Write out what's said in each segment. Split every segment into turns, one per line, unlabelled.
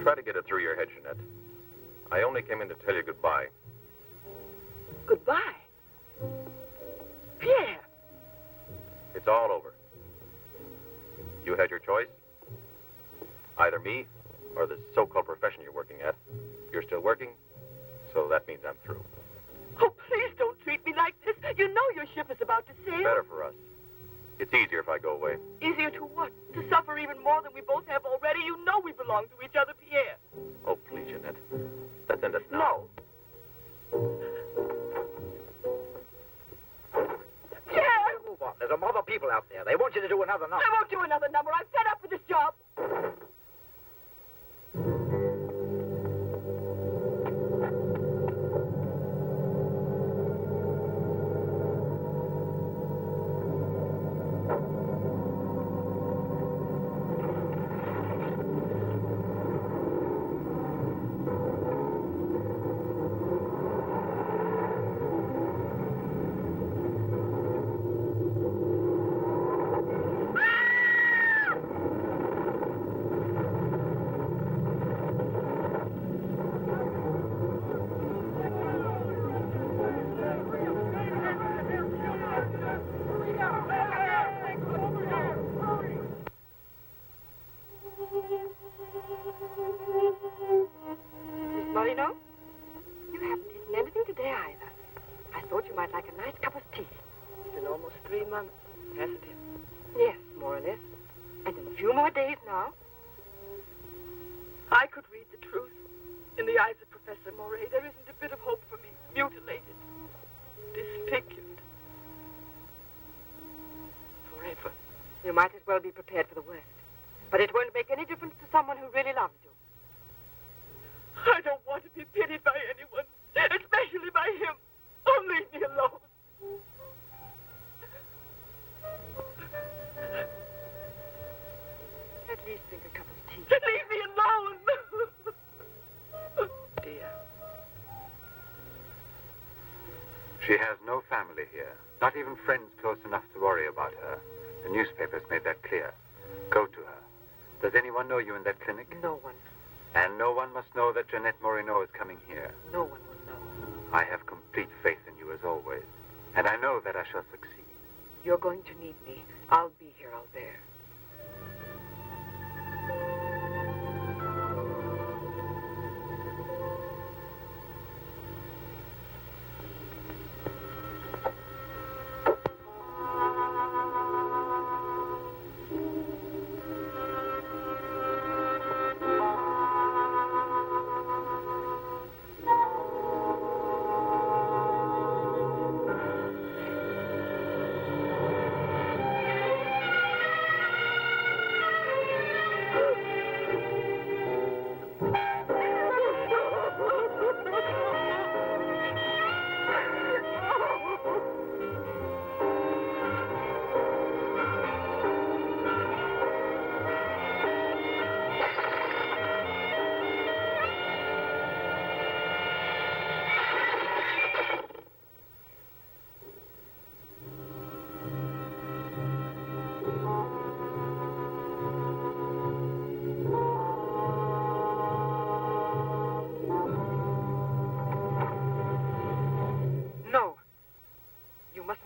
Try to get it through your head, Jeanette. I only came in to tell you goodbye.
Goodbye? Pierre!
It's all over. You had your choice. Either me or this so-called profession you're working at. You're still working, so that means I'm through.
Oh, please don't treat me like this. You know your ship is about to sail.
Better for us. It's easier if I go away.
Easier to what? To suffer even more than we both have already? You know we belong to each other, Pierre.
Oh, please, Jeanette. Let's end it now.
No. Pierre!
Move on. There's a mob of people out there. They want you to do another number.
I won't do another number. I'm fed up with this job. Moreneau, you haven't eaten anything today either. I thought you might like a nice cup of tea. It's been almost 3 months, hasn't it? Yes, more or less. And in a few more days now. I could read the truth in the eyes of Professor Moret. There isn't a bit of hope for me. Mutilated. Disfigured. Forever. You might as well be prepared for the worst. But it won't make any difference to someone who really loves you. I don't want to be pitied by anyone, especially by him. Oh, leave me alone. At least drink a cup of tea. Leave me alone. Dear.
She has no family here, not even friends close enough to worry about her. The newspapers made that clear. Go to her. Does anyone know you in that clinic?
No one.
And no one must know that Jeanette Moreneau is coming here.
No one will know.
I have complete faith in you as always. And I know that I shall succeed.
You're going to need me. I'll be here, Albert.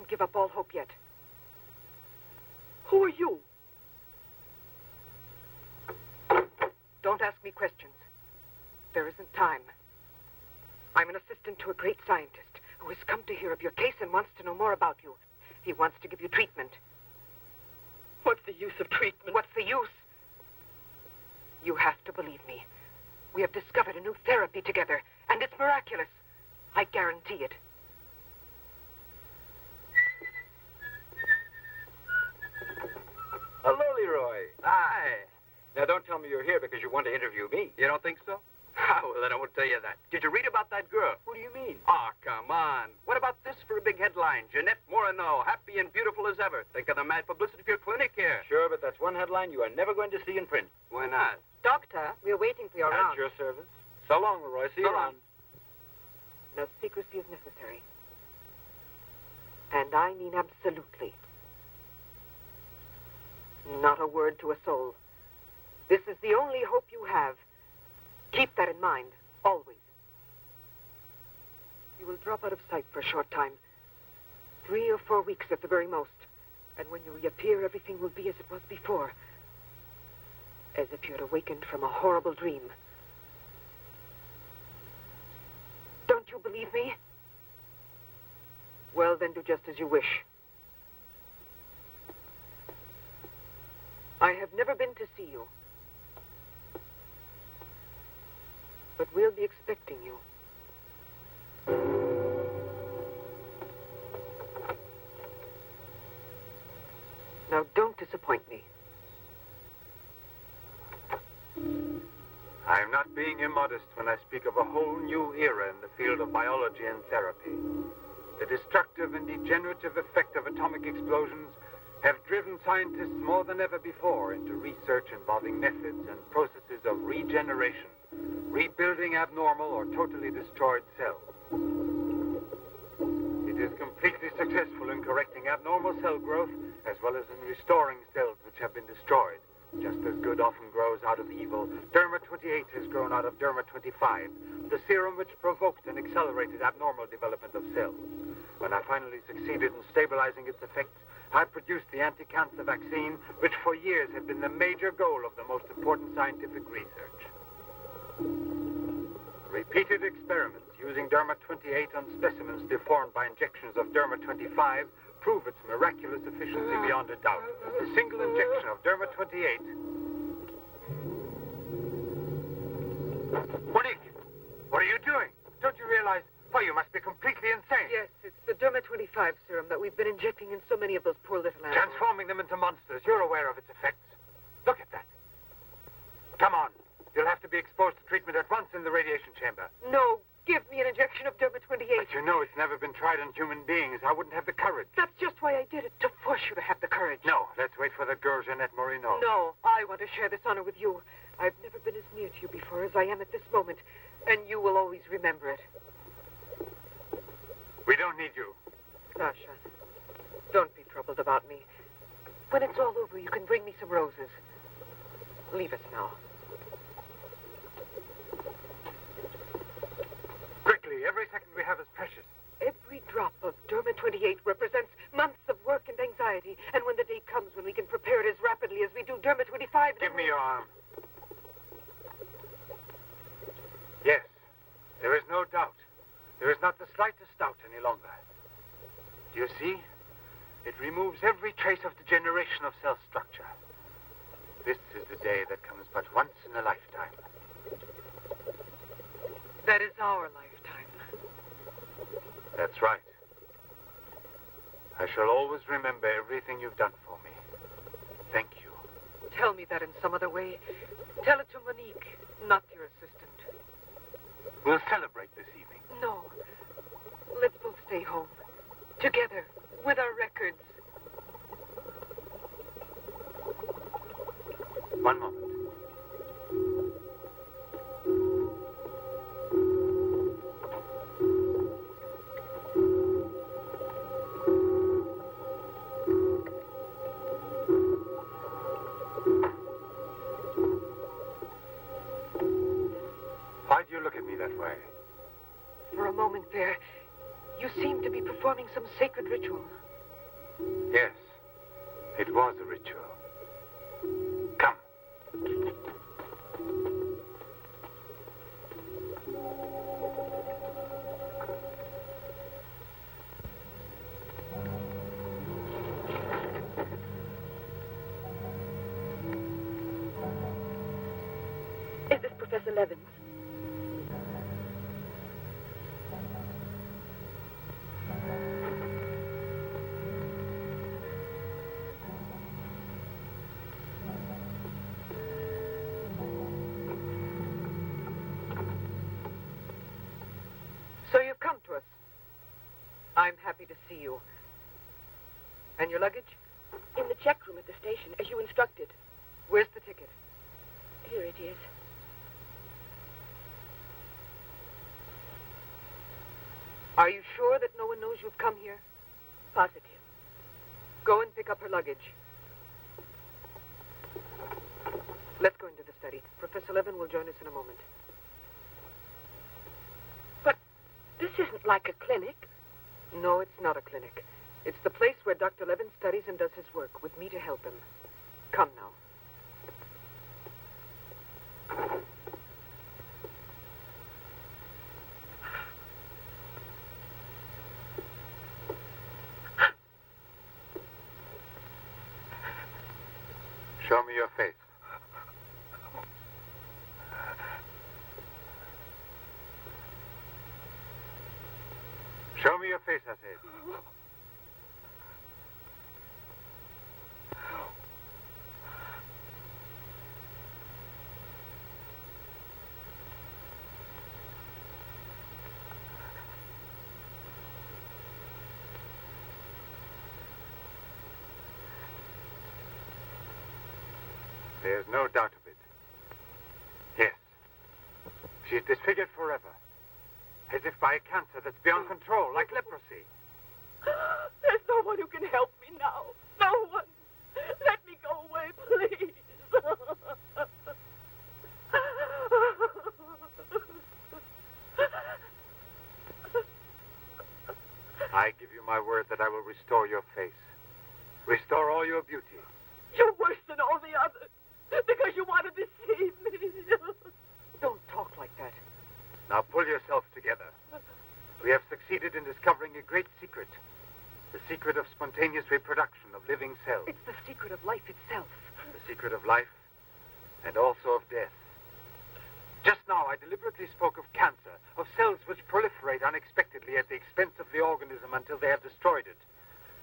Give up all hope yet. Who are you? Don't ask me questions. There isn't time. I'm an assistant to a great scientist who has come to hear of your case and wants to know more about you. He wants to give you treatment. What's the use of treatment? What's the use? You have to believe me. We have discovered a new therapy together, and it's miraculous. I guarantee it.
Hello, Leroy. Hi. Now, don't tell me you're here because you want to interview me. You don't think so? Well, then I won't tell you that. Did you read about that girl? Who do you mean? Oh, come on. What about this for a big headline? Jeanette Moreneau, happy and beautiful as ever. Think of the mad publicity of your clinic here. Sure, but that's one headline you are never going to see in print. Why not?
Doctor, we're waiting for your round.
At your service. So long, Leroy. See you around.
No secrecy is necessary. And I mean absolutely. Not a word to a soul. This is the only hope you have. Keep that in mind, always. You will drop out of sight for a short time. 3 or 4 weeks at the very most. And when you reappear, everything will be as it was before. As if you had awakened from a horrible dream. Don't you believe me? Well, then do just as you wish. I have never been to see you. But we'll be expecting you. Now, don't disappoint me.
I am not being immodest when I speak of a whole new era in the field of biology and therapy. The destructive and degenerative effect of atomic explosions have driven scientists more than ever before into research involving methods and processes of regeneration, rebuilding abnormal or totally destroyed cells. It is completely successful in correcting abnormal cell growth as well as in restoring cells which have been destroyed. Just as good often grows out of evil, Derma 28 has grown out of Derma 25, the serum which provoked and accelerated abnormal development of cells. When I finally succeeded in stabilizing its effects, I produced the anti-cancer vaccine, which for years had been the major goal of the most important scientific research. Repeated experiments using Derma 28 on specimens deformed by injections of Derma 25 prove its miraculous efficiency beyond a doubt. A single injection of Derma 28. Monique, what are you doing? Don't you realize? Oh, you must be completely insane.
Yes, it's the Derma 25 serum that we've been injecting in so many of those poor little animals.
Transforming them into monsters. You're aware of its effects. Look at that. Come on. You'll have to be exposed to treatment at once in the radiation chamber.
No, give me an injection of Derma 28.
But you know it's never been tried on human beings. I wouldn't have the courage.
That's just why I did it, to force you to have the courage.
No, let's wait for the girl, Jeanette Moreneau.
No, I want to share this honor with you. I've never been as near to you before as I am at this moment, and you will always remember it.
We don't need you.
Sasha, don't be troubled about me. When it's all over, you can bring me some roses. Leave us now.
Quickly, every second we have is precious.
Every drop of Derma 28 represents months of work and anxiety, and when the day comes when we can prepare it as rapidly as we do Derma 25...
Give me your arm. Yes, there is no doubt. There is not the slightest doubt any longer. Do you see? It removes every trace of degeneration of cell structure. This is the day that comes but once in a lifetime.
That is our lifetime.
That's right. I shall always remember everything you've done for me. Thank you.
Tell me that in some other way. Tell it to Monique, not your assistant.
We'll celebrate this evening.
No. Let's both stay home. Together, with our records.
One moment. Why do you look at me that way?
For a moment there, you seemed to be performing some sacred ritual.
Yes, it was a ritual. Come.
Is this Professor Levin?
So you've come to us. I'm happy to see you. And your luggage?
In the check room at the station, as you instructed.
Where's the ticket?
Here it is.
Are you sure that no one knows you've come here?
Positive.
Go and pick up her luggage. Let's go into the study. Professor Levin will join us in a moment.
This isn't like a clinic.
No, it's not a clinic. It's the place where Dr. Levin studies and does his work, with me to help him. Come now.
Show me your face. Show me your face, I said. There's no doubt of it. Yes. She's disfigured forever. As if by a cancer that's beyond control, like leprosy.
There's no one who can help me now. No one. Let me go away, please.
I give you my word that I will restore your face. Restore all your beauty.
You're worse than all the others. Because you want to deceive me.
Don't talk like that.
Now pull yourself together. We have succeeded in discovering a great secret. The secret of spontaneous reproduction of living cells.
It's the secret of life itself.
The secret of life and also of death. Just now I deliberately spoke of cancer, of cells which proliferate unexpectedly at the expense of the organism until they have destroyed it.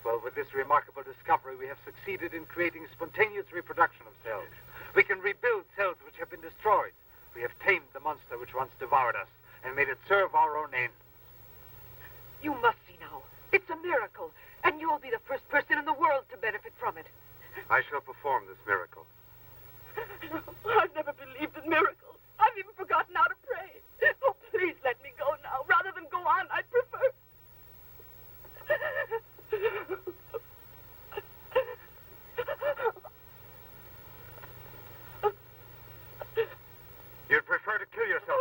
Well, with this remarkable discovery, we have succeeded in creating spontaneous reproduction of cells. We can rebuild cells which have been destroyed. We have tamed the monster which once devoured us and made it serve our own ends.
You must see now. It's a miracle, and you'll be the first person in the world to benefit from it.
I shall perform this miracle.
I've never believed in miracles. I've even forgotten how to pray. Oh, please let me go now. Rather than go on, I'd prefer...
You'd prefer to kill yourself.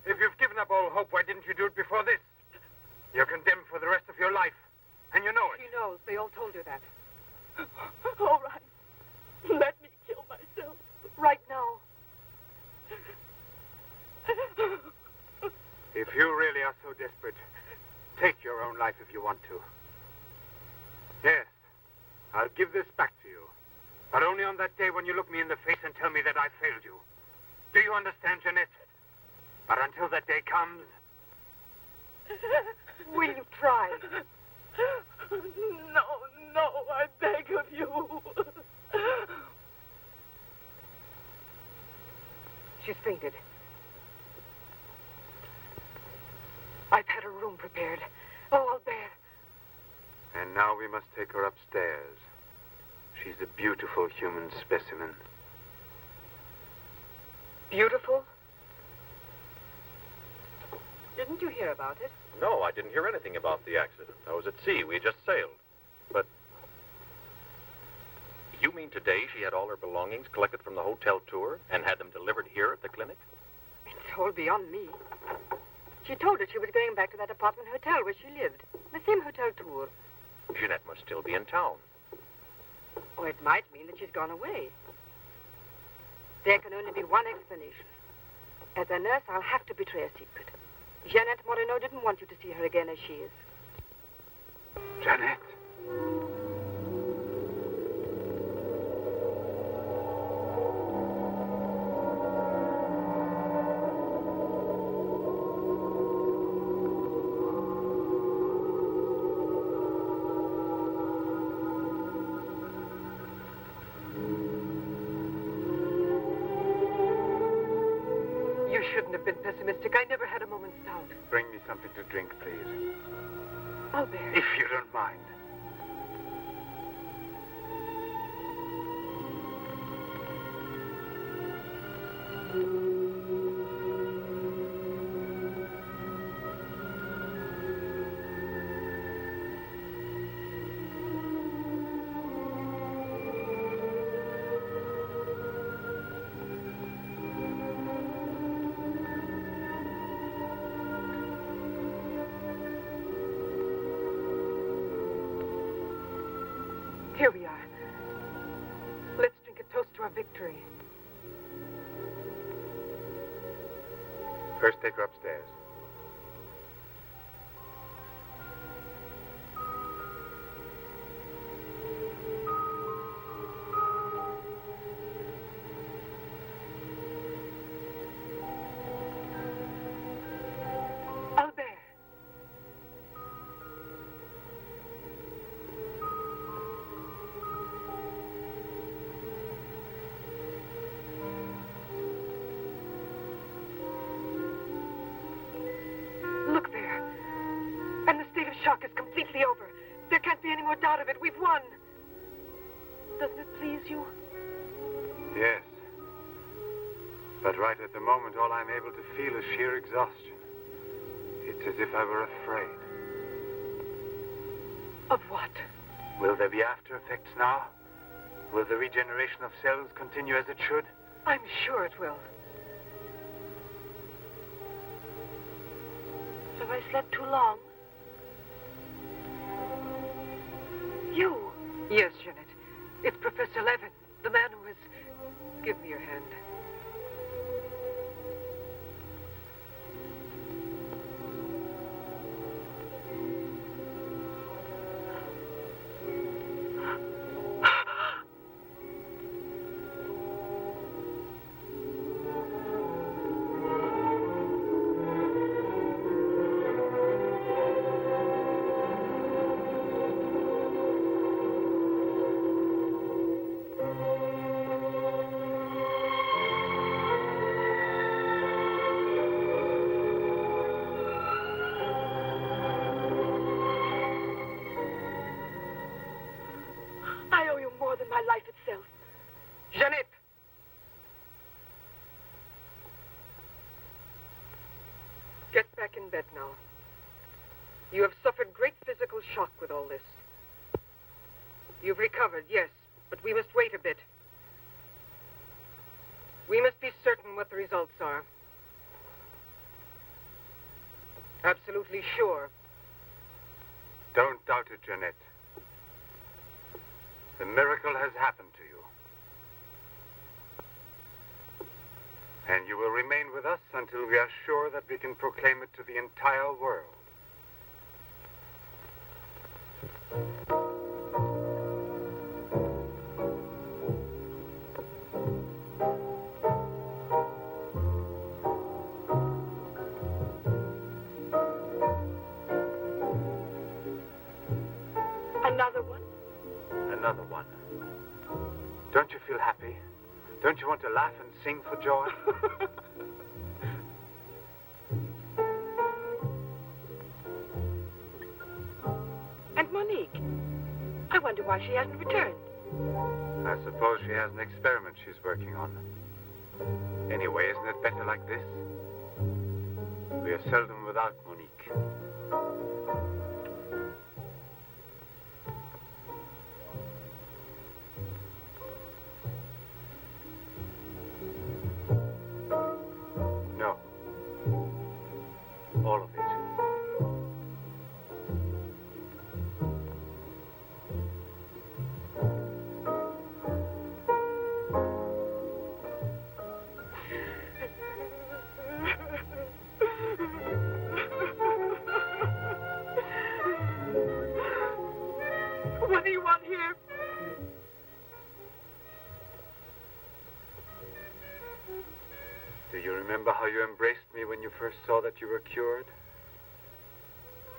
If you've given up all hope, why didn't you do it before this? You're condemned for the rest of your life, and you know it.
She knows. They all told her that.
All right. Let me kill myself.
Right now.
If you really are so desperate, take your own life if you want to. Yes, I'll give this back to you. But only on that day when you look me in the face and tell me that I failed you. Do you understand, Jeanette? But until that day comes...
Will you try?
No, I beg of you.
She's fainted. I've had a room prepared. Oh, Albert.
And now we must take her upstairs. She's a beautiful human specimen.
Beautiful? Didn't you hear about it?
No, I didn't hear anything about the accident. I was at sea. We had just sailed. But you mean today she had all her belongings collected from the hotel tour and had them delivered here at the clinic?
It's all beyond me. She told us she was going back to that apartment hotel where she lived. The same hotel tour.
Jeanette must still be in town.
Or it might mean that she's gone away. There can only be one explanation. As a nurse, I'll have to betray a secret. Jeanette Moreneau didn't want you to see her again as she is.
Jeanette.
You shouldn't have been pessimistic. I never had a moment's doubt.
Bring me something to drink, please.
Albert.
If you don't mind.
victory.
First, take her upstairs.
Albert. Look there. And the state of shock is completely over. There can't be any more doubt of it. We've won. Doesn't it please you?
Yes. But right at the moment, all I'm able to feel is sheer exhaustion. It's as if I were afraid.
Of what?
Will there be after effects now? Will the regeneration of cells continue as it should?
I'm sure it will.
Have I slept too long?
You? Yes, Jeanette. It's Professor Levin, the man who has... Give me your hand.
My life itself.
Jeanette! Get back in bed now. You have suffered great physical shock with all this. You've recovered, yes, but we must wait a bit. We must be certain what the results are. Absolutely sure.
Don't doubt it, Jeanette. The miracle has happened to you. And you will remain with us until we are sure that we can proclaim it to the entire world.
Another one?
Another one. Don't you feel happy? Don't you want to laugh and sing for joy?
And Monique? I wonder why she hasn't returned.
I suppose she has an experiment she's working on. Anyway, isn't it better like this? We are seldom without Monique. No. All of it.
What do you want here?
Do you remember how you embraced me when you first saw that you were cured?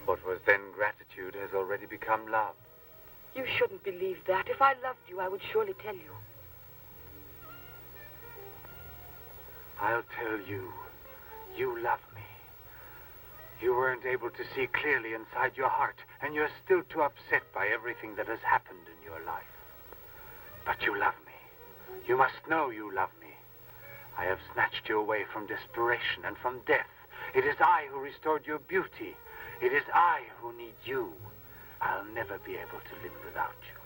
What was then gratitude has already become love.
You shouldn't believe that. If I loved you, I would surely tell you.
I'll tell you. You love me. You weren't able to see clearly inside your heart, and you're still too upset by everything that has happened in your life. But you love me. You must know you love me. I have snatched you away from desperation and from death. It is I who restored your beauty. It is I who need you. I'll never be able to live without you.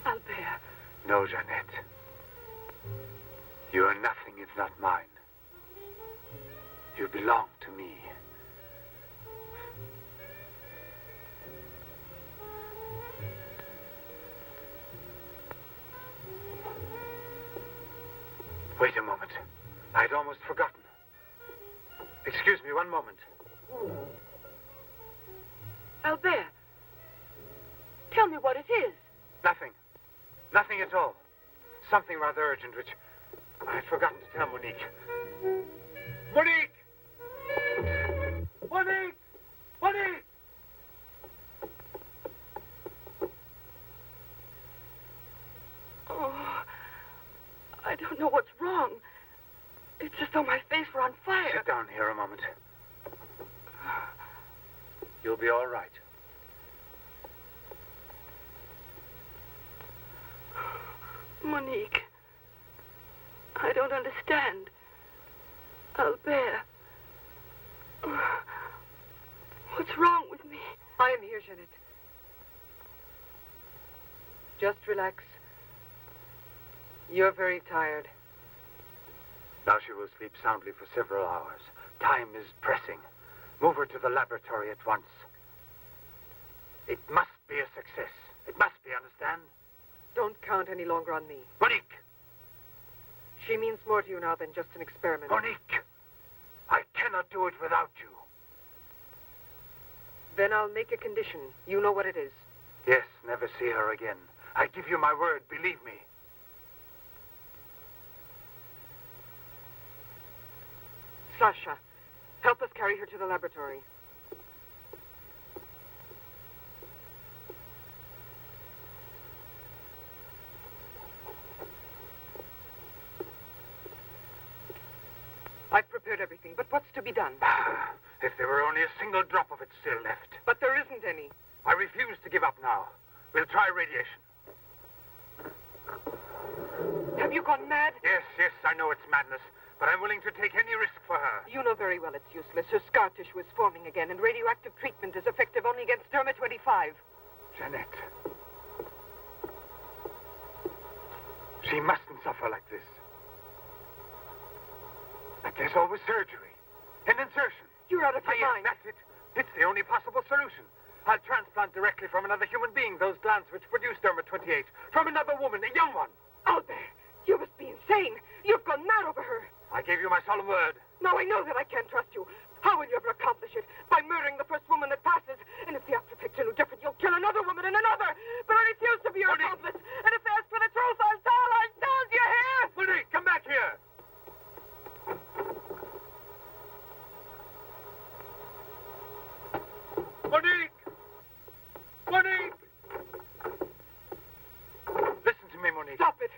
Albert.
No, Jeanette. You are nothing if not mine. You belong to me. almost forgotten. Excuse me, one moment.
Albert, tell me what it is.
Nothing. Nothing at all. Something rather urgent, which I had forgotten to tell Monique. Monique! Monique! Monique!
Oh, I don't know what's wrong. It's as though my face were on fire.
Sit down here a moment. You'll be all right.
Monique, I don't understand. Albert, what's wrong with me?
I am here, Jeanette. Just relax. You're very tired.
Now she will sleep soundly for several hours. Time is pressing. Move her to the laboratory at once. It must be a success. It must be, understand?
Don't count any longer on me.
Monique!
She means more to you now than just an experiment.
Monique! I cannot do it without you.
Then I'll make a condition. You know what it is.
Yes, never see her again. I give you my word, believe me.
Sasha, help us carry her to the laboratory. I've prepared everything, but what's to be done?
If there were only a single drop of it still left.
But there isn't any.
I refuse to give up now. We'll try radiation.
Have you gone mad?
Yes, I know it's madness, but I'm willing to take any risk for her.
You know very well it's useless. Her scar tissue is forming again, and radioactive treatment is effective only against derma-25.
Jeanette. She mustn't suffer like this. But there's always surgery. An insertion.
You're out of your
Yes,
mind.
that's it. It's the only possible solution. I'll transplant directly from another human being those glands which produce derma-28. From another woman, a young one.
Albert, you must be insane. You've gone mad over her.
I gave you my solemn word.
Now I know that I can't trust you. How will you ever accomplish it? By murdering the first woman that passes. And if the after picture no different, you'll kill another woman and another. But I refuse to be your
Monique.
accomplice. And if they ask for the truth, I'll tell. Do you hear?
Monique, come back here. Monique! Monique! Listen to me, Monique.
Stop it.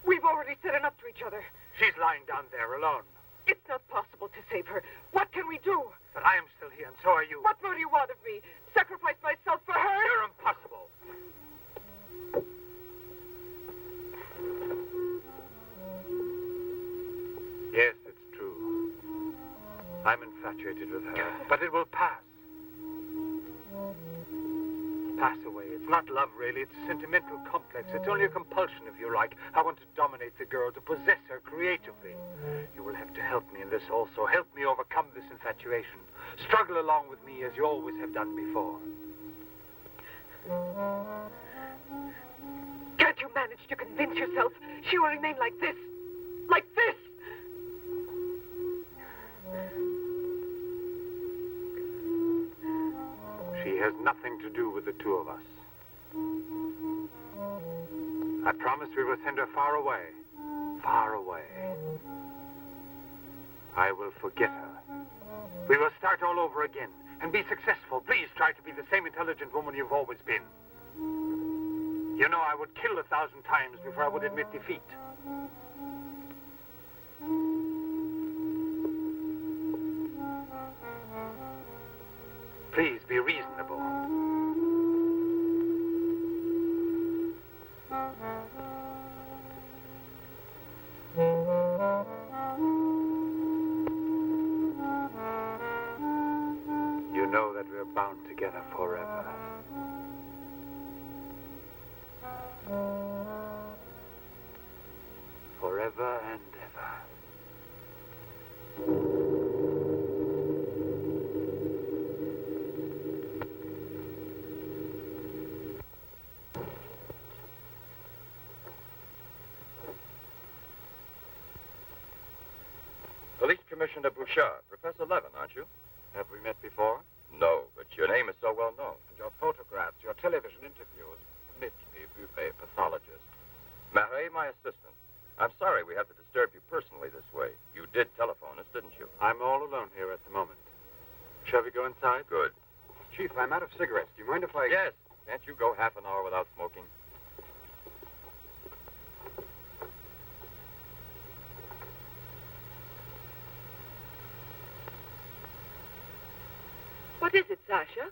We've already said enough to each other.
She's lying down there alone.
It's not possible to save her. What can we do?
But I am still here, and so are you.
What more do you want of me? Sacrifice myself for her?
You're impossible. Yes, it's true. I'm infatuated with her, but it will pass. Pass away. It's not love, really. It's a sentimental complex. It's only a compulsion, if you like. I want to dominate the girl, to possess her creatively. You will have to help me in this also. Help me overcome this infatuation. Struggle along with me as you always have done before.
Can't you manage to convince yourself she will remain like this? Like this?
She has nothing to do with the two of us. I promise we will send her far away. Far away. I will forget her. We will start all over again and be successful. Please try to be the same intelligent woman you've always been. You know, I would kill 1,000 times before I would admit defeat. Please be reasonable. You know that we're bound together forever. Forever and ever.
Commissioner Bouchard, Professor Levin, aren't you?
Have we met before?
No, but your name is so well known.
And your photographs, your television interviews. Admit me, Buffet, pathologist.
Marais, my assistant. I'm sorry we have to disturb you personally this way. You did telephone us, didn't you?
I'm all alone here at the moment. Shall we go inside?
Good.
Chief, I'm out of cigarettes. Do you mind if I...
Yes. Can't you go half an hour without smoking?
What is it, Sasha?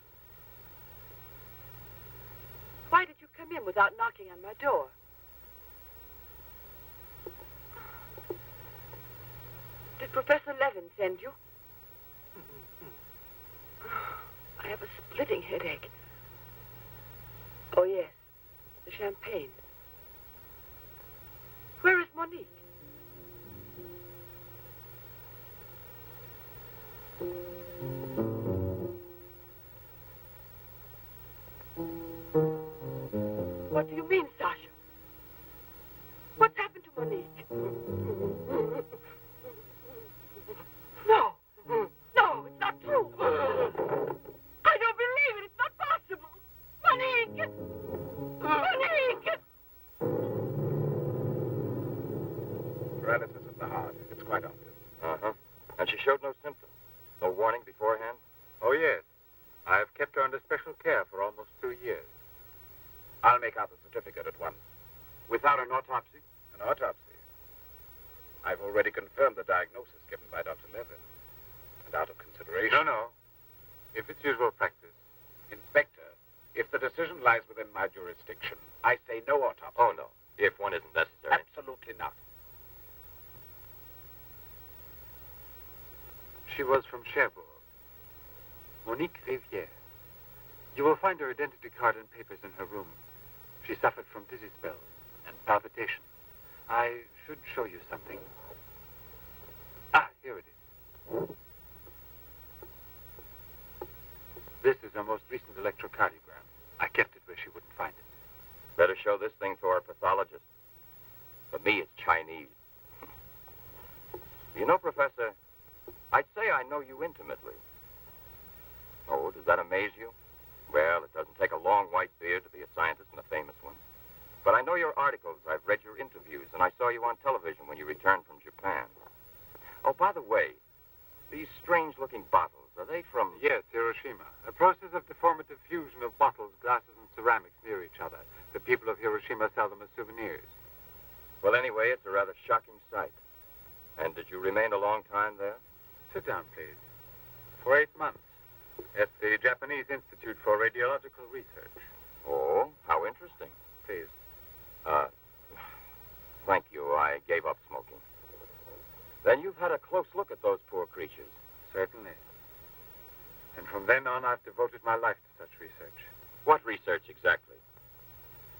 Why did you come in without knocking on my door? Did Professor Levin send you? I have a splitting headache. Oh, yes. The champagne. Where is Monique? What do you mean, Sasha? What's happened to Monique? No. No, it's not true. I don't believe it. It's not possible. Monique! Monique!
Paralysis of the heart. It's quite obvious.
Uh-huh. And she showed no symptoms? No warning beforehand?
Oh, yes. I have kept her under special care for almost 2 years.
I'll make out the certificate at once.
Without an autopsy?
An autopsy. I've already confirmed the diagnosis given by Dr. Levin. And out of consideration...
No. If it's usual practice.
Inspector, if the decision lies within my jurisdiction, I say no autopsy.
Oh, no. If one isn't necessary.
Absolutely not.
She was from Cherbourg. Monique Rivière. You will find her identity card and papers in her room. She suffered from dizzy spells and palpitations. I should show you something. Ah, here it is. This is her most recent electrocardiogram. I kept it where she wouldn't find it.
Better show this thing to our pathologist. For me, it's Chinese. You know, Professor, I'd say I know you intimately. Oh, does that amaze you? Well, it doesn't take a long white beard to be a scientist and a famous one. But I know your articles, I've read your interviews, and I saw you on television when you returned from Japan. Oh, by the way, these strange-looking bottles, are they from...
Yes, Hiroshima. A process of deformative fusion of bottles, glasses, and ceramics near each other. The people of Hiroshima sell them as souvenirs.
Well, anyway, it's a rather shocking sight. And did you remain a long time there?
Sit down, please. For 8 months. At the Japanese Institute for Radiological Research.
Oh, how interesting.
Please.
Thank you. I gave up smoking. Then you've had a close look at those poor creatures.
Certainly. And from then on, I've devoted my life to such research.
What research exactly?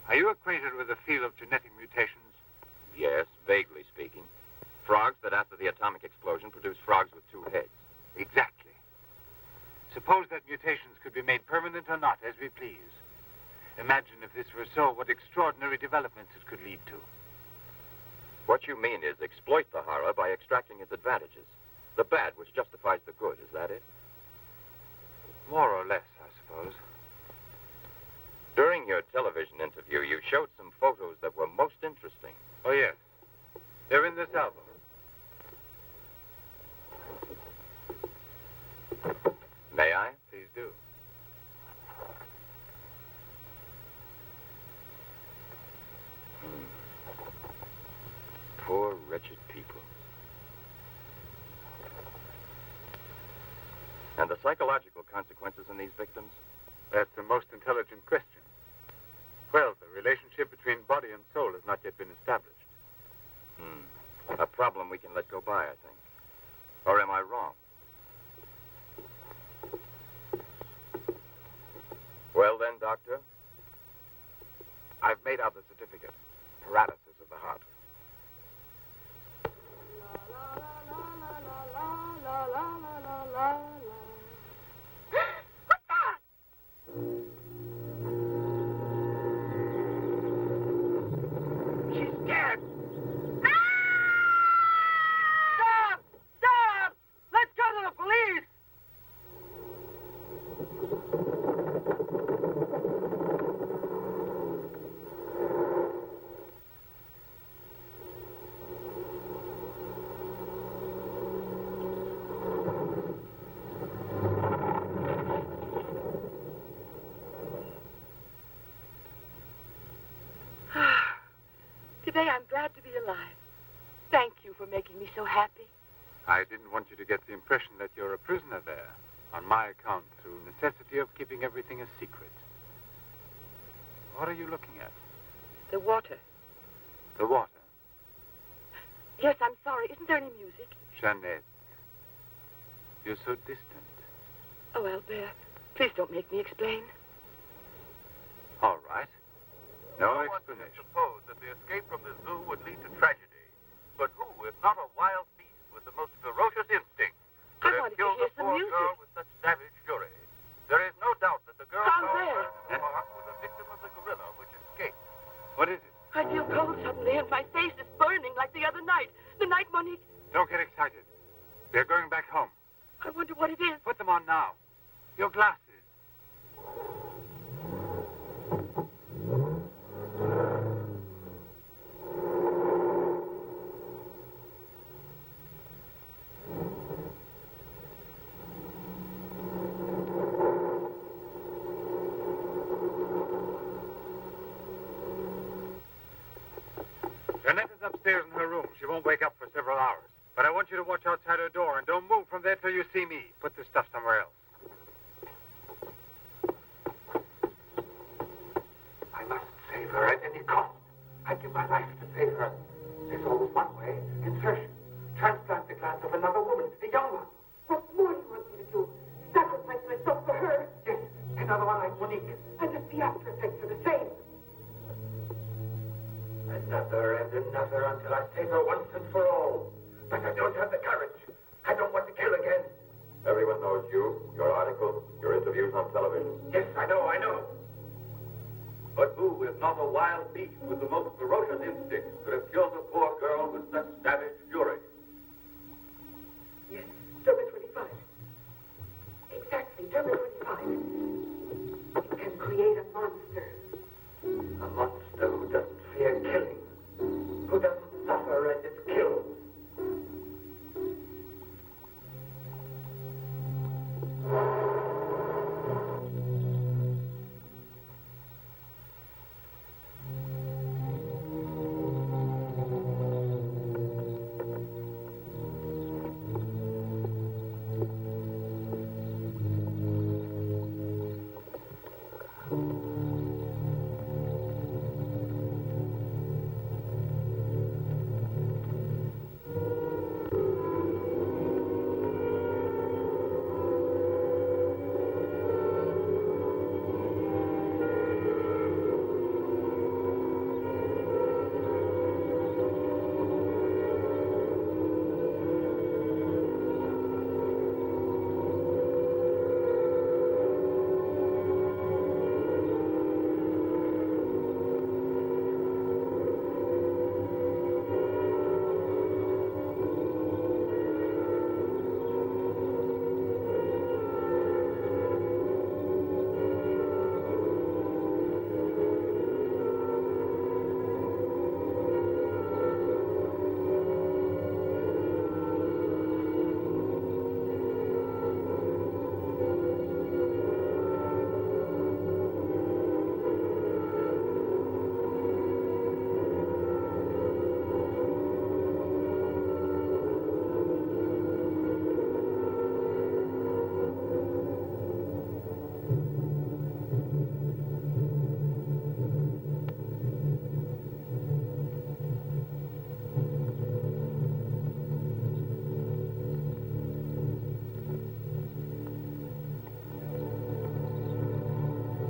Are you acquainted with the field of genetic mutations?
Yes, vaguely speaking. Frogs that after the atomic explosion produce frogs with 2 heads.
Exactly. Suppose that mutations could be made permanent or not, as we please. Imagine if this were so, what extraordinary developments it could lead to.
What you mean is exploit the horror by extracting its advantages. The bad which justifies the good, is that it?
More or less, I suppose.
During your television interview, you showed some photos that were most interesting.
Oh, yes. They're in this album.
May I?
Please do.
Poor, wretched people. And the psychological consequences in these victims?
That's the most intelligent question. Well, the relationship between body and soul has not yet been established.
A problem we can let go by, I think. Or am I wrong? Well then, Doctor?
I've made out the certificate. Paralysis of the heart.
What's that?
She's dead!
Stop! Stop! Today I'm glad to be alive. Thank you for making me so happy.
I didn't want you to get the impression that you're a prisoner there, on my account, through necessity of keeping everything a secret. What are you looking at?
The water.
The water?
Yes, I'm sorry. Isn't there any music?
Jeanette, you're so distant.
Oh, Albert, please don't make me explain.
All right. No
one
explanation.
would suppose that the escape from the zoo would lead to tragedy. But who, if not a wild beast with the most ferocious instinct, could have
I wanted to
killed
hear
a
some
poor
music.
girl with such savage fury? There is no doubt that the girl
Albert!
was a victim of the gorilla which escaped.
What is it?
I feel cold suddenly, and my face is burning like the other night. The night Monique...
Don't get excited. We're going back home.
I wonder what it is.
Put them on now. Your glasses. Jeanette is upstairs in her room. She won't wake up for several hours. But I want you to watch outside her door and don't move from there till you see me. Put the stuff somewhere else.
I must save her at any cost. I'd give my life to save her. There's always one way. Insertion. Transplant the glands of another woman, a young one.
What more do you want me to do? Sacrifice myself for her?
Yes, another one like Monique.
And the after effects are the same.
Another and another until I save her once and for all. But I don't have the courage. I don't want to kill again.
Everyone knows you, your articles, your interviews on television.
Yes, I know.
But who, if not a wild beast with the most ferocious instinct, could have killed a poor girl with such savage fury?
Yes, Derma 25. Exactly, Derma 25. It can create a monster.
A monster who doesn't fear killing. Who doesn't suffer as it kills.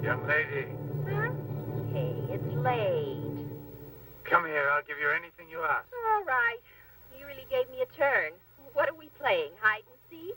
Young lady,
Huh? Hey, it's late.
come here. I'll give you anything you ask.
All right. You really gave me a turn. What are we playing? Hide and seek?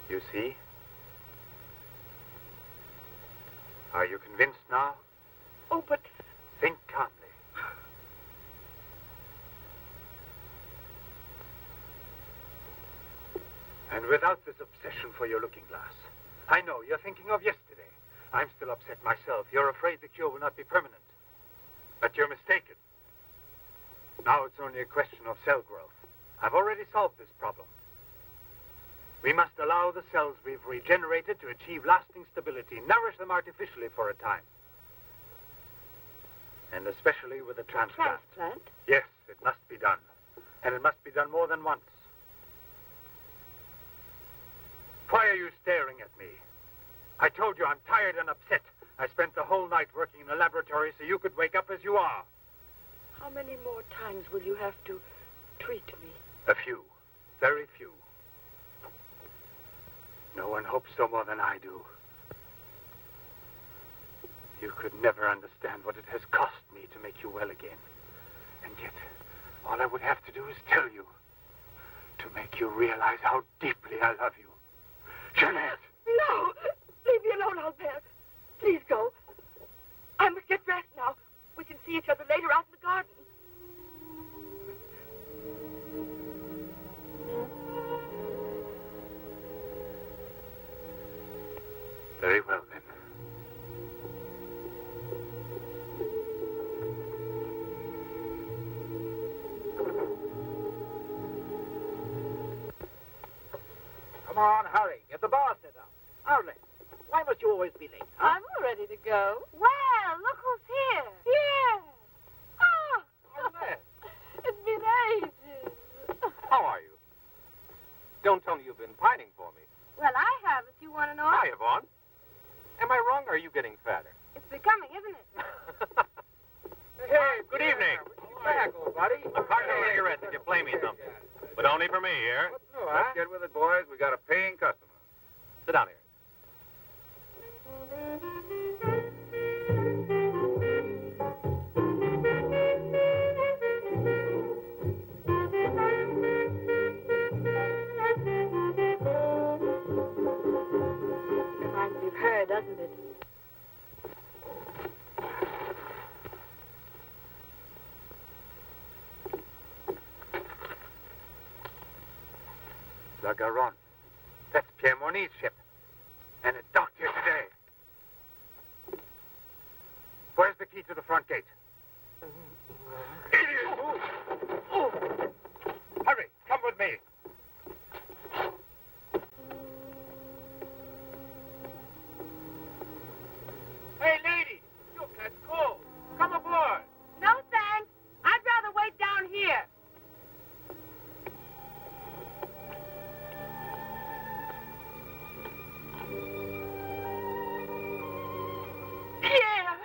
You see? Are you convinced now?
Oh, but...
Think calmly. And without this obsession for your looking glass. I know, you're thinking of yesterday. I'm still upset myself. You're afraid the cure will not be permanent. But you're mistaken. Now it's only a question of cell growth. I've already solved this problem. We must allow the cells we've regenerated to achieve lasting stability, nourish them artificially for a time. And especially with a transplant.
Transplant?
Yes, it must be done. And it must be done more than once. Why are you staring at me? I told you I'm tired and upset. I spent the whole night working in the laboratory so you could wake up as you are.
How many more times will you have to treat me?
A few. Very few. No one hopes so more than I do. You could never understand what it has cost me to make you well again. And yet, all I would have to do is tell you. To make you realize how deeply I love you. Jeanette!
No! Leave me alone, Albert. Please go. I must get dressed now. We can see each other later out in the garden.
Very well, then.
Come on, hurry. Get the bar set up. Hurry. Why must you always be late, huh?
I'm all ready to go. Well, look who's here. Here. Oh,
Albert.
it's been ages.
How are you? Don't tell me you've been pining for me.
Well, I have, if you want to know.
Hi, Yvonne. Am I wrong, or are you getting fatter?
It's becoming, isn't it?
Hey, good evening.
Welcome back, old buddy.
A carton of cigarettes if you play me something. But only for me here.
What's new,
Let's get with it, boys. We got a paying customer.
Sit down here.
Reminds me of her, doesn't it?
La Garonne. That's Pierre Monet's ship. And it docked here today. Where's the key to the front gate? Idiot! Oh. Hurry, come with me.
Hey, lady. You catch cold. Come aboard.
No, thanks. I'd rather wait down here.
Pierre!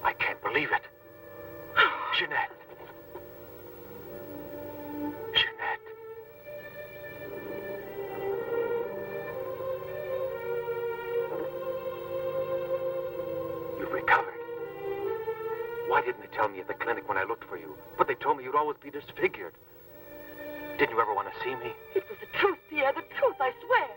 I can't believe it. Jeanette. Jeanette. You've recovered. Why didn't they tell me at the clinic when I looked for you? But they told me you'd always be disfigured. Didn't you ever want to see me?
It was the truth, Pierre, the truth, I swear.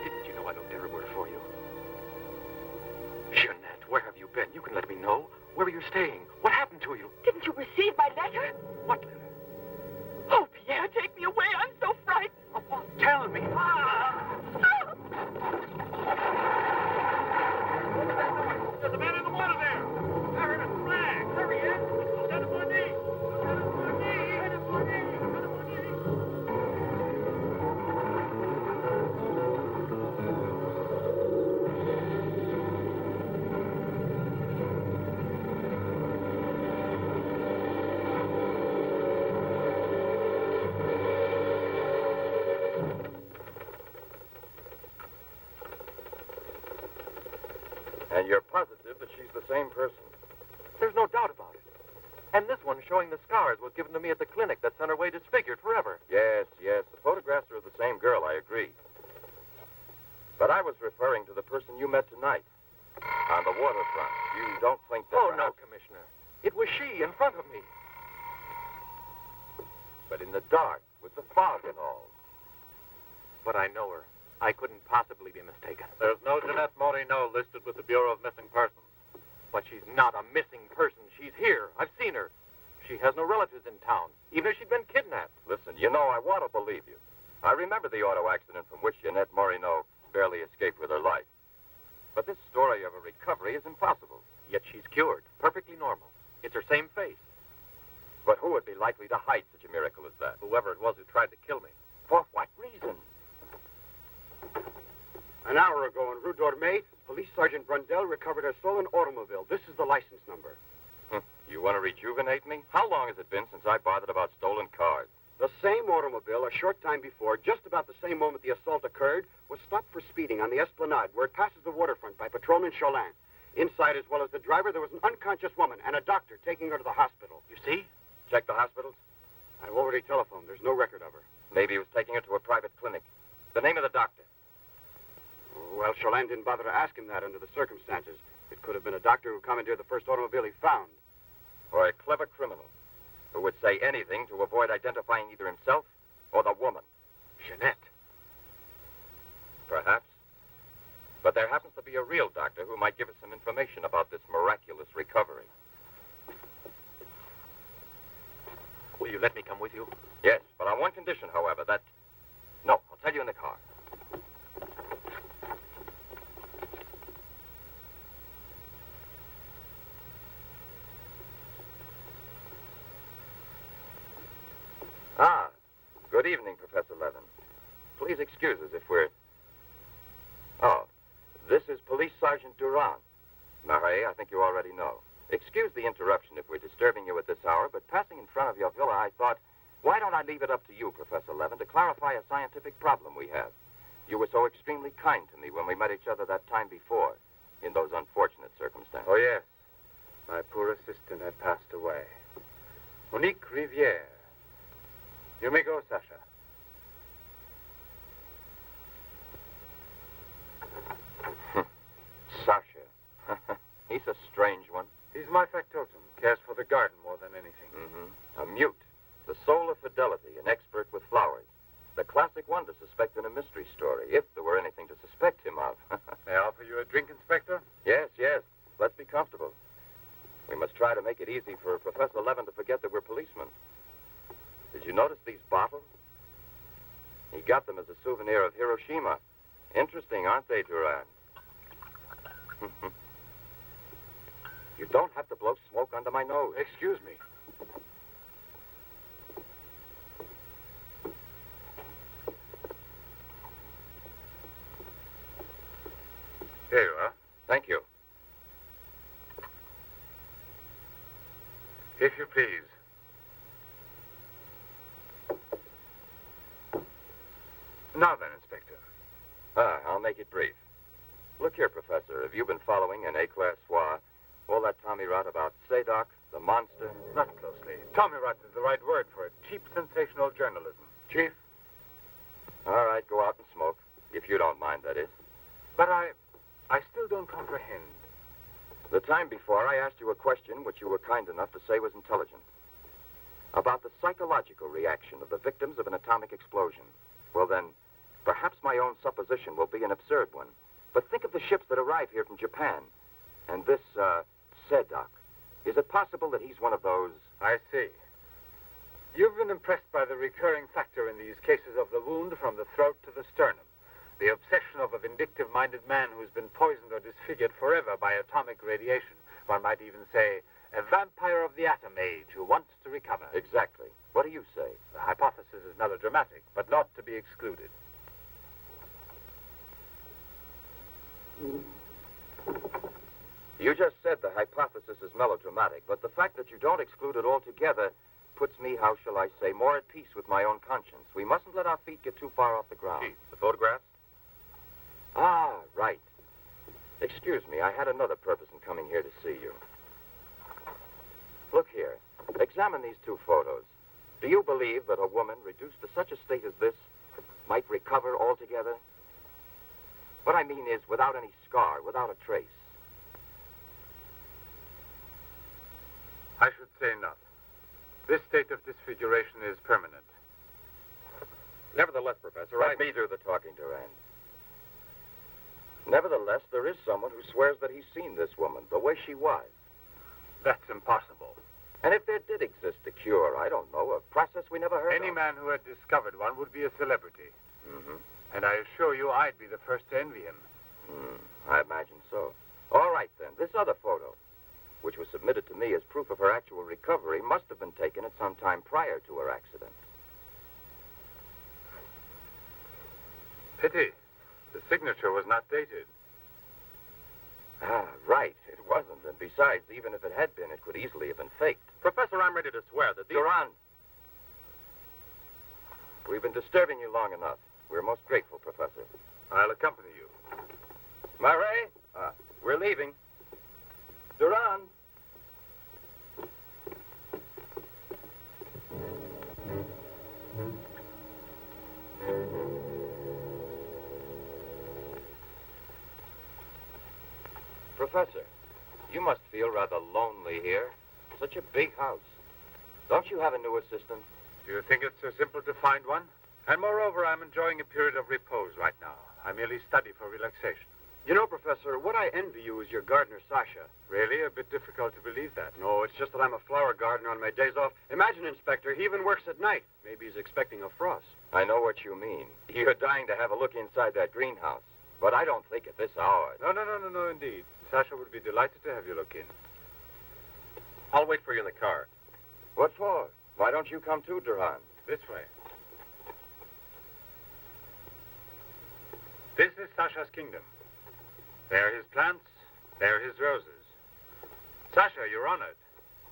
Didn't you know I looked everywhere for you? Jeanette, where have you been? You can let me know. Where are you staying? What happened to you?
Didn't you receive my letter?
What letter?
Oh, Pierre, take me away. I'm so frightened.
Oh, what? Tell me.
There's a man in the water there. I heard a flag. Hurry, Ed. Lieutenant Moreneau. Lieutenant Moreneau. Lieutenant Moreneau. Lieutenant Moreneau.
And you're positive that she's the same person? There's no doubt about it. And this one showing the scars was given to me at the clinic that sent her away disfigured forever. Yes. The photographs are of the same girl, I agree. But I was referring to the person you met tonight. On the waterfront. You don't think that
Oh,
perhaps...
no, Commissioner. It was she in front of me.
But in the dark, with the fog and all.
But I know her. I couldn't possibly be mistaken.
There's no Jeanette Moreneau listed with the Bureau of Missing Persons.
But she's not a missing person. She's here. I've seen her. She has no relatives in town, even if she'd been kidnapped.
Listen, you know, I want to believe you. I remember the auto accident from which Jeanette Moreneau barely escaped with her life. But this story of a recovery is impossible.
Yet she's cured, perfectly normal. It's her same face.
But who would be likely to hide such a miracle as that?
Whoever it was who tried to kill me.
For what reason?
An hour ago in Rue d'Orme, Police Sergeant Brundell recovered a stolen automobile. This is the license number.
You want to rejuvenate me? How long has it been since I bothered about stolen cars?
The same automobile, a short time before, just about the same moment the assault occurred, was stopped for speeding on the Esplanade, where it passes the waterfront, by Patrolman Cholin. Inside, as well as the driver, there was an unconscious woman and a doctor taking her to the hospital.
You see? Check the hospitals.
I've already telephoned. There's no record of her.
Maybe he was taking her to a private clinic. The name of the doctor?
Well, Cholin didn't bother to ask him that under the circumstances. It could have been a doctor who commandeered the first automobile he found.
Or a clever criminal who would say anything to avoid identifying either himself or the woman.
Jeanette.
Perhaps. But there happens to be a real doctor who might give us some information about this miraculous recovery.
Will you let me come with you?
Yes, but on one condition, however, that... No, I'll tell you in the car. Ah, good evening, Professor Levin. Please excuse us if we're... Oh, this is Police Sergeant Durand. Marais, I think you already know. Excuse the interruption if we're disturbing you at this hour, but passing in front of your villa, I thought, why don't I leave it up to you, Professor Levin, to clarify a scientific problem we have? You were so extremely kind to me when we met each other that time before, in those unfortunate circumstances.
Oh, yes. My poor assistant had passed away. Monique Riviere. You may go, Sasha.
Sasha. He's a strange one.
He's my factotum. Cares for the garden more than anything.
Mm-hmm. A mute. The soul of fidelity, an expert with flowers. The classic one to suspect in a mystery story, if there were anything to suspect him of.
May I offer you a drink, Inspector?
Yes, yes. Let's be comfortable. We must try to make it easy for Professor Levin to forget that we're policemen. Did you notice these bottles? He got them as a souvenir of Hiroshima. Interesting, aren't they, Durand? You don't have to blow smoke under my nose.
Excuse me. Here you are.
Thank you.
If you please. Now then, Inspector.
I'll make it brief. Look here, Professor. Have you been following in Éclair Soir all that Tommy rot about Seddok, the monster?
Not closely. Tommy rot is the right word for it. Cheap, sensational journalism. Chief?
All right, go out and smoke. If you don't mind, that is.
But I still don't comprehend.
The time before, I asked you a question which you were kind enough to say was intelligent. About the psychological reaction of the victims of an atomic explosion. Well, then, perhaps my own supposition will be an absurd one. But think of the ships that arrive here from Japan. And this, Seddok. Is it possible that he's one of those...
I see. You've been impressed by the recurring factor in these cases of the wound from the throat to the sternum. The obsession of a vindictive-minded man who's been poisoned or disfigured forever by atomic radiation. One might even say, a vampire of the atom age who wants to recover.
Exactly. What do you say?
The hypothesis is melodramatic, but not to be excluded.
You just said the hypothesis is melodramatic, but the fact that you don't exclude it altogether puts me, how shall I say, more at peace with my own conscience. We mustn't let our feet get too far off the ground.
Chief, the photographs?
Ah, right. Excuse me, I had another purpose in coming here to see you. Look here. Examine these two photos. Do you believe that a woman reduced to such a state as this might recover altogether? What I mean is without any scar, without a trace.
I should say not. This state of disfiguration is permanent.
Nevertheless, Professor,
Let me do the talking, Durand. Nevertheless, there is someone who swears that he's seen this woman the way she was.
That's impossible.
And if there did exist a cure, I don't know, a process we never heard
Any
of.
man who had discovered one would be a celebrity.
Mm-hmm.
And I assure you I'd be the first to envy him.
I imagine so. All right, then. This other photo, which was submitted to me as proof of her actual recovery, must have been taken at some time prior to her accident.
Pity. The signature was not dated.
Ah, right. It wasn't. And besides, even if it had been, it could easily have been faked.
Professor, I'm ready to swear that these...
Durand. We've been disturbing you long enough. We're most grateful, Professor.
I'll accompany you.
Murray, we're leaving. Durand. Professor, you must feel rather lonely here. Such a big house. Don't you have a new assistant?
Do you think it's so simple to find one? And moreover, I'm enjoying a period of repose right now. I merely study for relaxation.
You know, Professor, what I envy you is your gardener, Sasha.
Really? A bit difficult to believe that.
No, it's just that I'm a flower gardener on my days off. Imagine, Inspector, he even works at night. Maybe he's expecting a frost.
I know what you mean. You're dying to have a look inside that greenhouse. But I don't think at this hour.
No, indeed. Sasha would be delighted to have you look in.
I'll wait for you in the car.
What for? Why don't you come too, Durand?
This way. This is Sasha's kingdom. There are his plants, there are his roses. Sasha, you're honored.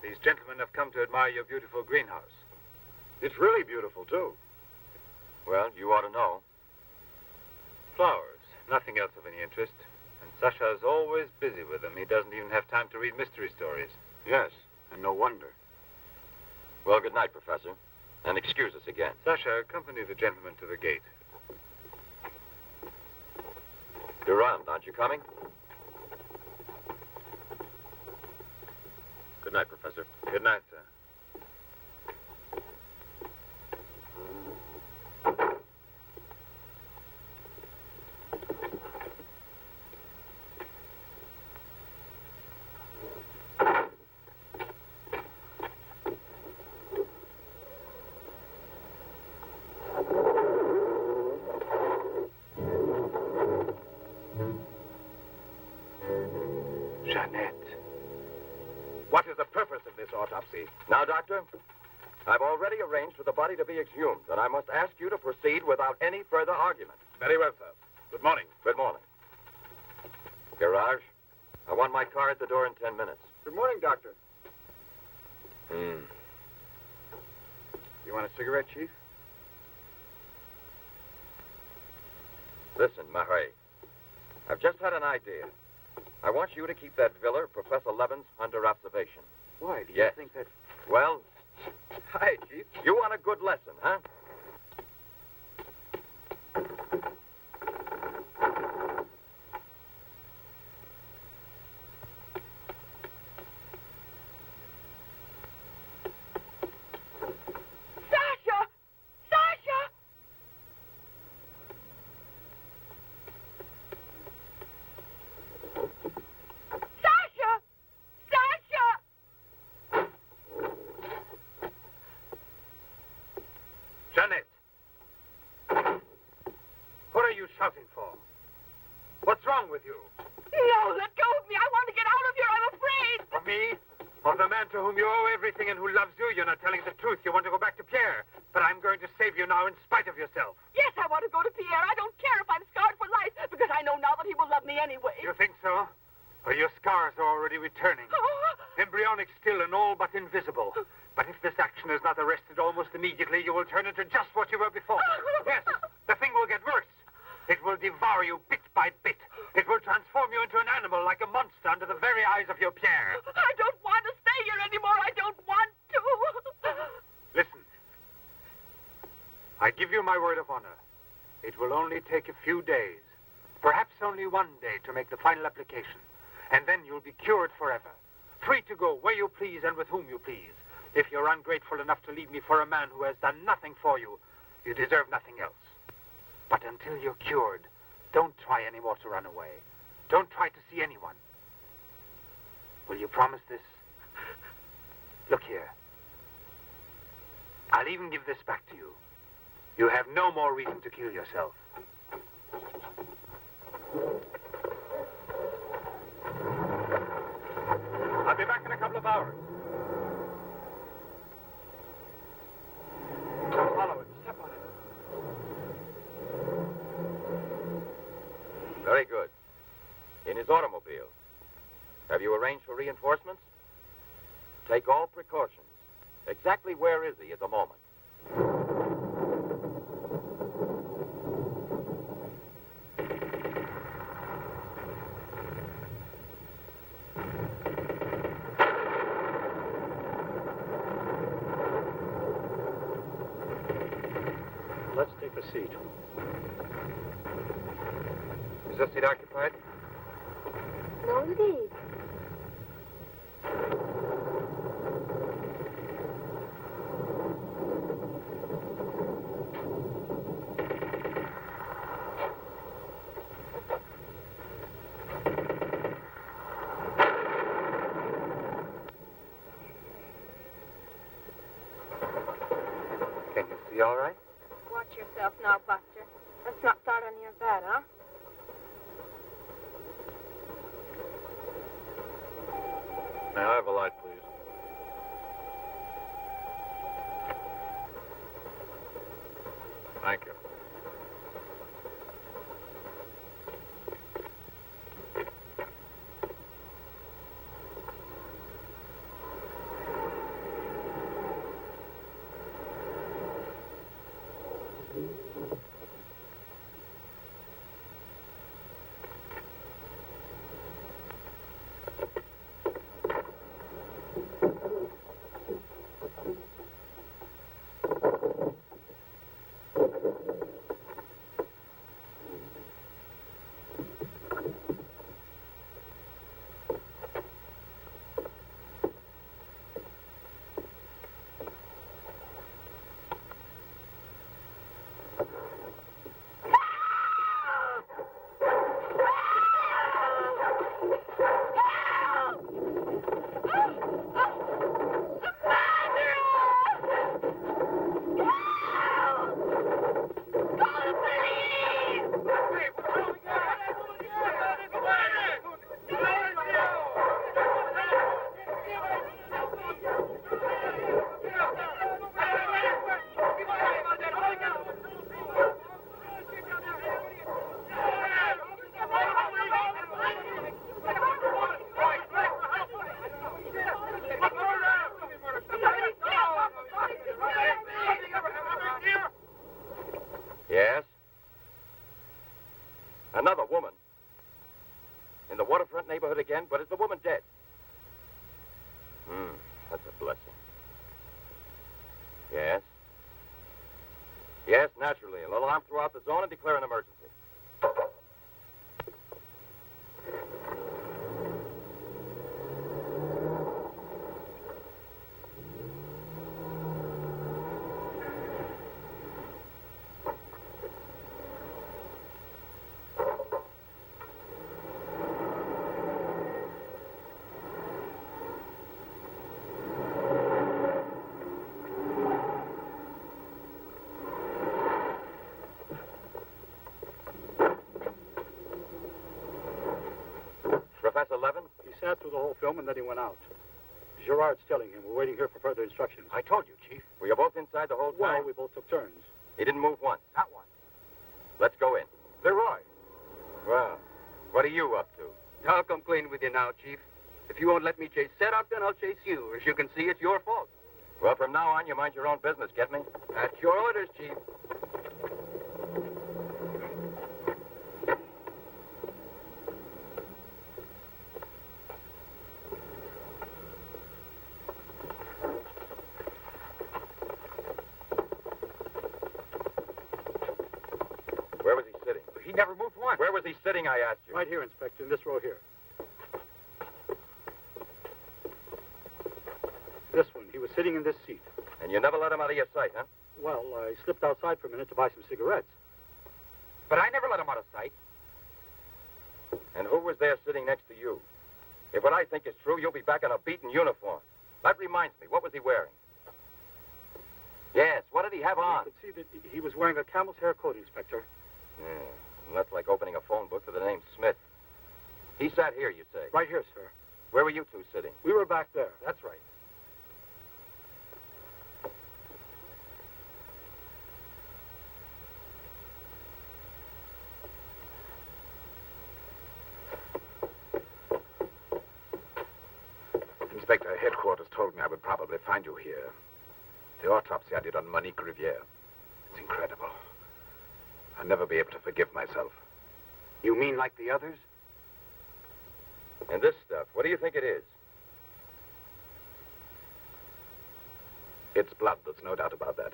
These gentlemen have come to admire your beautiful greenhouse.
It's really beautiful, too.
Well, you ought to know.
Flowers, nothing else of any interest. And Sasha's always busy with them. He doesn't even have time to read mystery stories.
Yes, and no wonder.
Well, good night, Professor. And excuse us again.
Sasha, accompany the gentleman to the gate.
Durand, aren't you coming?
Good night, Professor.
Good night, sir.
Jeanette. What is the purpose of this autopsy?
Now, Doctor, I've already arranged for the body to be exhumed, and I must ask you to proceed without any further argument.
Very well, sir. Good morning.
Good morning. Garage, I want my car at the door in 10 minutes.
Good morning, Doctor.
Hmm.
You want a cigarette, Chief?
Listen, Marais, I've just had an idea. I want you to keep that villa of Professor Levin's under observation.
Why? Do you
Yes.
think that...
Well,
Hi, Chief.
you want a good lesson, huh?
Sasha! Sasha! Sasha! Sasha!
Jeanette! What are you shouting for? What's wrong with you?
No, let go of me. I want to get out of here. I'm afraid.
For me? Or the man to whom you owe everything and who loves you? You're not telling the truth. You want to go back to Pierre. But I'm going to save you now in spite of yourself.
Yes, I want to go to Pierre. I don't care if I'm scarred for life, because I know now that he will love me anyway.
You think so? Or your scars are already returning? Embryonic still and all but invisible. But if this action is not arrested almost immediately, you will turn into just what you were before. Yes, the thing will get worse. It will devour you bit by bit. It will transform you into an animal, like a monster, under the very eyes of your Pierre.
I don't want to stay here anymore. I don't want to.
Listen. I give you my word of honor. It will only take a few days, perhaps only one day, to make the final application. And then you'll be cured forever. Free to go where you please and with whom you please. If you're ungrateful enough to leave me for a man who has done nothing for you, you deserve nothing else. But until you're cured, don't try any more to run away. Don't try to see anyone. Will you promise this? Look here. I'll even give this back to you. You have no more reason to kill yourself. I'll be back in a couple of hours. Don't follow it. Step on it.
Very good. In his automobile. Have you arranged for reinforcements? Take all precautions. Exactly where is he at the moment?
Let's take a seat.
Is this seat occupied?
No, indeed.
Can you see all right?
Watch yourself now, Buster. Let's not start on your bed, huh?
May I have a light, please? Thank you. Yes? Another woman? In the waterfront neighborhood again? But is the woman dead? That's a blessing. Yes? Yes, naturally. An alarm throughout the zone and declare an emergency. Professor Levin?
He sat through the whole film and then he went out. Gerard's telling him. We're waiting here for further instructions.
I told you, Chief.
Were you both inside the whole time?
Well, we both took turns.
He didn't move once.
Not one.
Let's go in.
Leroy.
Well, what are you up to?
I'll come clean with you now, Chief. If you won't let me chase Seddok, then I'll chase you. As you can see, it's your fault.
Well, from now on, you mind your own business, get me?
At your orders, Chief.
Where was he sitting?
He never moved once.
Where was he sitting, I asked you?
Right here, Inspector, in this row here. sitting in this seat.
And you never let him out of your sight, huh?
Well, I slipped outside for a minute to buy some cigarettes.
But I never let him out of sight.
And who was there sitting next to you? If what I think is true, you'll be back in a beaten uniform. That reminds me, what was he wearing? Yes, what did he have on?
You could see that he was wearing a camel's hair coat, Inspector.
Yeah, and that's like opening a phone book with the name Smith. He sat here, you say?
Right here, sir.
Where were you two sitting?
We were back there.
That's right.
Inspector, headquarters told me I would probably find you here. The autopsy I did on Monique Riviere. It's incredible. I'll never be able to forgive myself.
You mean like the others?
And this stuff, what do you think it is?
It's blood, there's no doubt about that.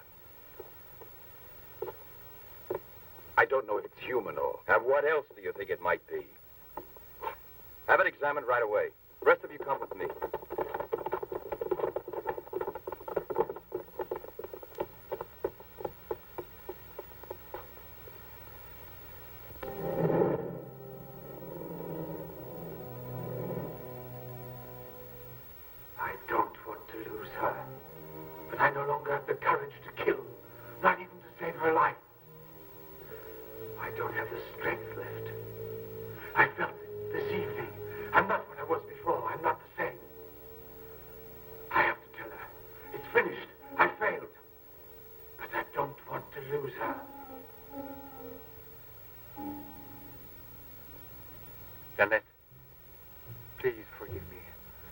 I don't know if it's human or...
And what else do you think it might be? Have it examined right away. The rest of you come with me.
I don't want to lose her. But I no longer have the courage to kill, not even to save her life. I don't have the strength left. I felt it this evening. I'm not what I was before. I'm not the same. I have to tell her. It's finished. I failed. But I don't want to lose her.
Jeanette, please forgive me.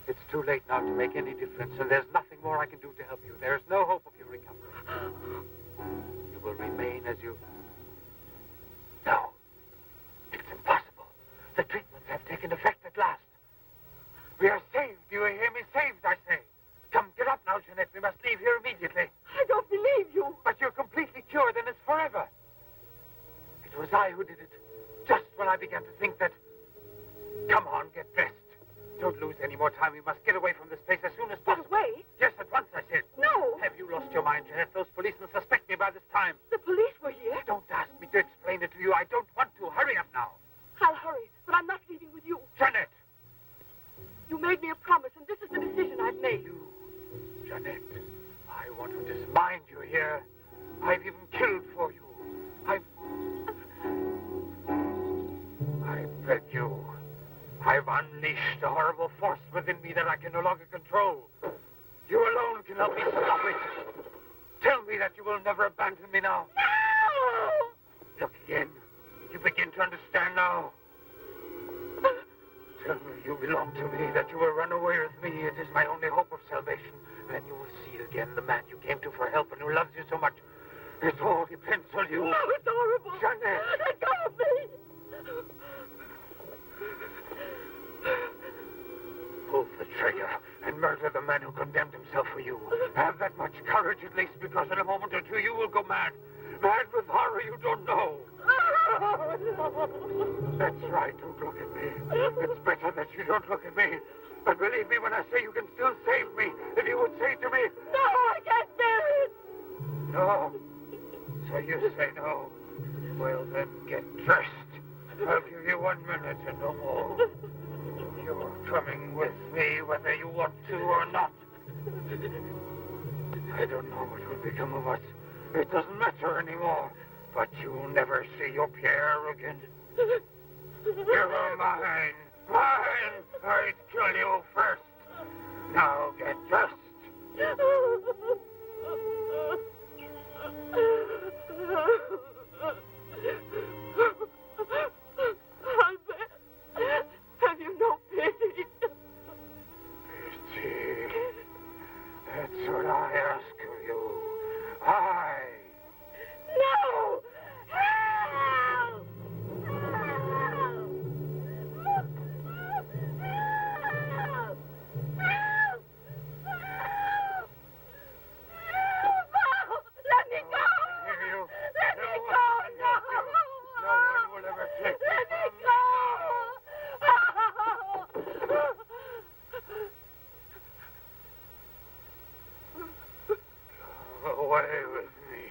It's too late now to make any difference, and there's nothing more I can do to help you. There's no hope of your recovery. You will remain as you...
No. It's impossible. The treatments have taken effect at last. We are saved. You hear me? Saved, I say. Come, get up now, Jeanette. We must leave here immediately.
I don't believe you.
But you're completely cured, and it's forever. It was I who did it. Just when I began to think that... Come on, get dressed. Don't lose any more time. We must get away from this place as soon as possible.
Away?
Yes, at once, I said.
No.
Have you lost your mind, Jeanette? Those policemen suspect me by this time.
The police were here.
Don't ask me to explain it to you. I don't want to. Hurry up now.
I'll hurry, but I'm not leaving with you.
Jeanette!
You made me a promise, and this is the decision I've made.
You, Jeanette, I want to dismind you here. I've even killed for you. I beg you. I've unleashed a horrible force within me that I can no longer control. You alone can help me stop it. Tell me that you will never abandon me now.
No!
Look again. You begin to understand now. Tell me you belong to me, that you will run away with me. It is my only hope of salvation. Then you will see again the man you came to for help and who loves you so much. It all depends on you.
No, it's horrible.
Jeanette!
Let go of me!
Pull the trigger and murder the man who condemned himself for you. Have that much courage at least, because in a moment or two you will go mad. Mad with horror you don't know. That's right, don't look at me. It's better that you don't look at me. But believe me when I say you can still save me. If you would say to me...
No, I can't bear it.
No. So you say no. Well, then get dressed. I'll give you 1 minute and no more. You're coming with me whether you want to or not. I don't know what will become of us. It doesn't matter anymore. But you'll never see your Pierre again. You're mine. Mine! I'd kill you first. Now get dressed.
Albert, have you no pity?
Pity. That's what I ask of you. I.
No! Help! Help! Help! Help!
away with me.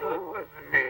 Come with me.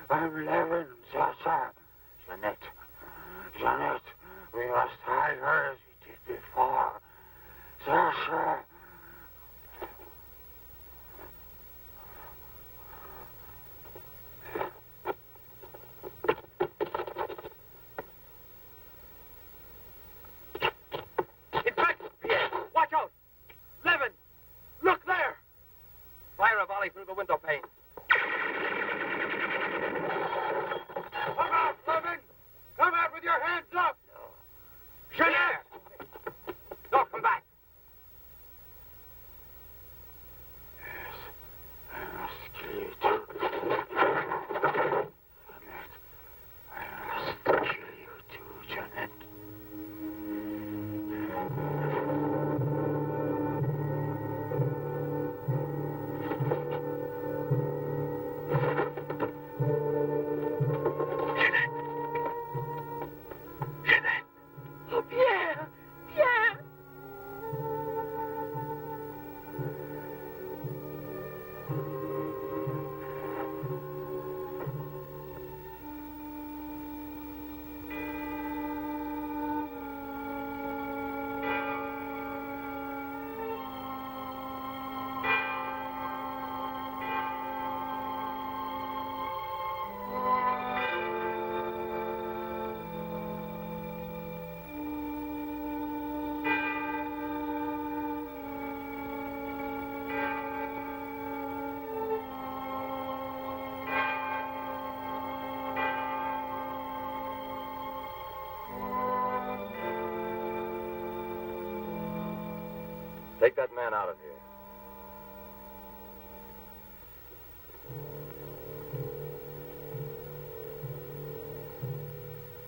I'm Levin, Sasha. Jeanette, we must hide her as we did before. Sasha.
It's back! Pierre, watch out! Levin! Look there! Fire a volley through the window pane.
Come out, Levin! Come out with your hands up!
No.
Jeanette!
No, come back.
Yes, I must kill you too. Jeanette, I must kill you too, Jeanette.
Oh, Pierre! Pierre!
Take that man out of here.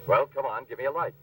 Well, come on, give me a light.